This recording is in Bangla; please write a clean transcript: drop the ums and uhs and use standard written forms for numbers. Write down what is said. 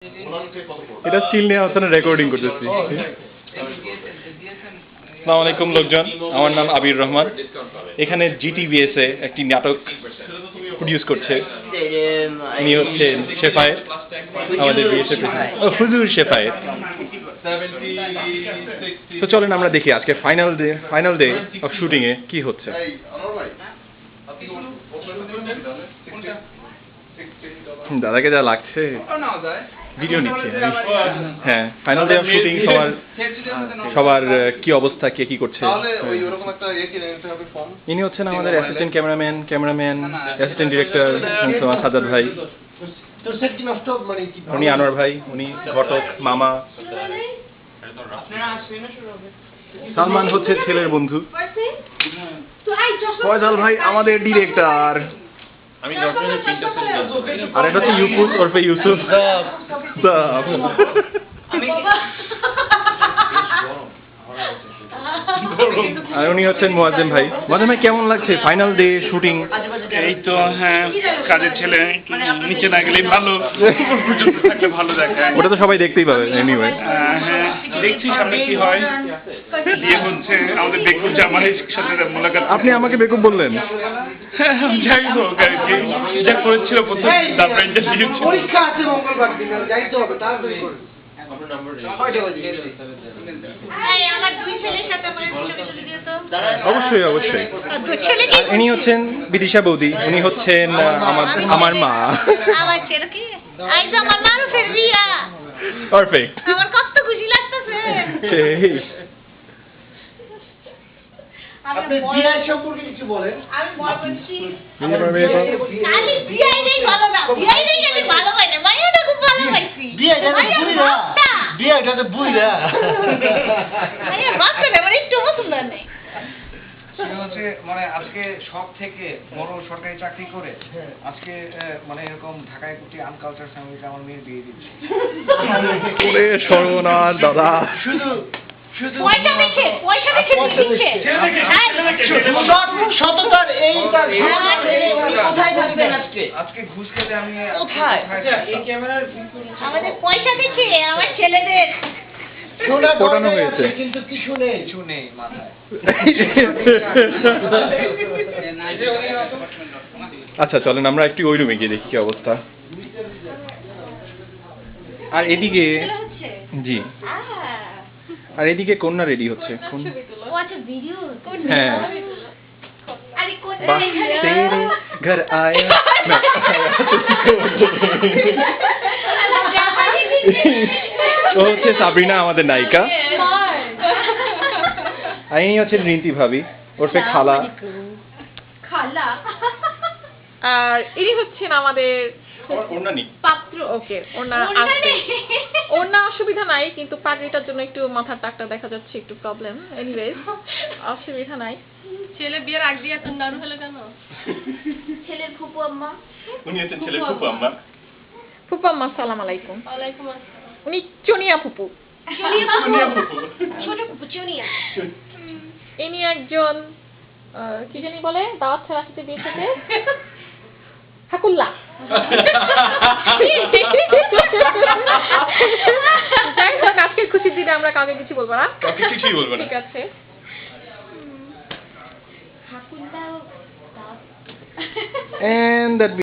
এটা স্টিল নিয়ে হচ্ছে না, রেকর্ডিং করতেছি। আসসালামু আলাইকুম লোকজন, আমার নাম আবির রহমান। এখানে জিটিভিএস এ একটি নাটক প্রডিউস করছে। উনি হচ্ছেন শেফায়েত, আমাদের বিএসএফ হুজুর শেফায়েত। তো চলেন আমরা দেখি আজকে ফাইনাল ডে অফ শুটিং এ কি হচ্ছে। দাদাকে যা লাগছে, ভিডিও নিচ্ছি। হ্যাঁ, ফাইনাল ডে অফ শুটিং, সবার কি অবস্থা, কে কি করছে। ইনি হচ্ছেন আমাদের assistant cameraman, assistant director Sajjad ভাই। উনি আনোয়ার ভাই, উনি ঘটক মামা। সালমান হচ্ছে ছেলের বন্ধু। ফয়জাল ভাই আমাদের ডিরেক্টর। আর এটা হচ্ছে ইউসুফ ওরফে ইউসুফ। আর উনি হচ্ছেন মুয়াজ্জেম ভাই। মুয়াজ্জেম ভাই, কেমন লাগছে ফাইনাল ডে শুটিং? এই তো হ্যাঁ, কাজের ছেলে নিচে না গেলেই ভালো, থাকলে ভালো দেখায়। ওটা তো সবাই দেখতেই পাবে। এনিওয়ে হ্যাঁ, দেখছি সামনে কি হয়। বিয়ে হচ্ছে আমাদের বেকুব জামাইয়ের সাথে মোলাকাত। আপনি আমাকে বেকুব বললেন? যাই হোক আর কি, যা করেছিল প্রথম তারপরে পরীক্ষা আছে মঙ্গলবার দিন, যাইতে হবে তাড়াতাড়ি করে। অবশ্যই অবশ্যই। ইনি হচ্ছেন বিদিশা বৌদি, উনি হচ্ছেন আমার মা। পারফেক্ট। আমার কত খুশি লাগতেছে। আপনি বিয়ের সম্পর্কে কিছু বলেন। আমি বলছি খালি বিয়াই নেই ভালো না, বিয়াই নেই আমি ভালো পাই না, মাইয়াটা খুব ভালো পাইছি। বিয়েটা তো বুইরা, বিয়েটা তো বুইরা। মাইয়া বাচ্চা না, মানে একটু পছন্দ নেই। সে হচ্ছে মানে আজকে সব থেকে বড় সরকারি চাকরি করে আজকে মানে এরকম ঢাকায় একটি আনকালচার ফ্যামিলিতে আমার মেয়ের বিয়ে দিচ্ছে। ওরে সর্বনাশ দাদা। শুধু পয়সা দেখে দিচ্ছে। সততার এই কোথায় থাকবেন আজকে? আজকে ঘুষ খেতে আমি কোথায়? এই ক্যামেরার আমাদের পয়সা দেখে আমার ছেলেদের সোনা ফোটানো হয়েছে কিন্তু কিছু নেই। কিছু নেই মাথায়। আচ্ছা চলেন আমরা একটু ওই রুমে গিয়ে দেখি কি অবস্থা। আর এদিকে জি, আর এদিকে কন্যা রেডি হচ্ছে। ও আচ্ছা ভিডিও হ্যাঁ। আরে কোন বাহ, তেরে ঘর আয়া मैं आया तुझको। ও হচ্ছে সাবরিনা, আমাদের নায়িকা। আর ইনি হচ্ছেন রিন্তি ভাবি ওরফে খালা। আর ইনি হচ্ছেন আমাদের পাত্র। ওকে, ওনা আসবে। ওনা অসুবিধা নাই, কিন্তু পাগড়িটার জন্য একটু মাথার টাকটা দেখা যাচ্ছে, একটু প্রবলেম। এনিওয়েজ অসুবিধা নাই। ছেলে বিয়ের আগ দিয়ে এত নাড়ু হলো কেন? ছেলের ফুপু আম্মা। উনি হচ্ছেন ছেলের ফুপু আম্মা। ফুপু আম্মা আসসালামু আলাইকুম। ওয়ালাইকুম আসসালাম। উনি চনিয়া ফুপু। চুনিয়া ফুপু, ছোট ফুপু চুনিয়া। ইনি একজন কি জানি বলে, দাওয়াত ছাড়া খেতে বিয়ে থেকে হাকুল্লা। যাই হোক, আজকের খুশির দিনে আমরা কাউকে কিছু বলবো না। কিছুই বলবো না। ঠিক আছে। হাকুল্লা And that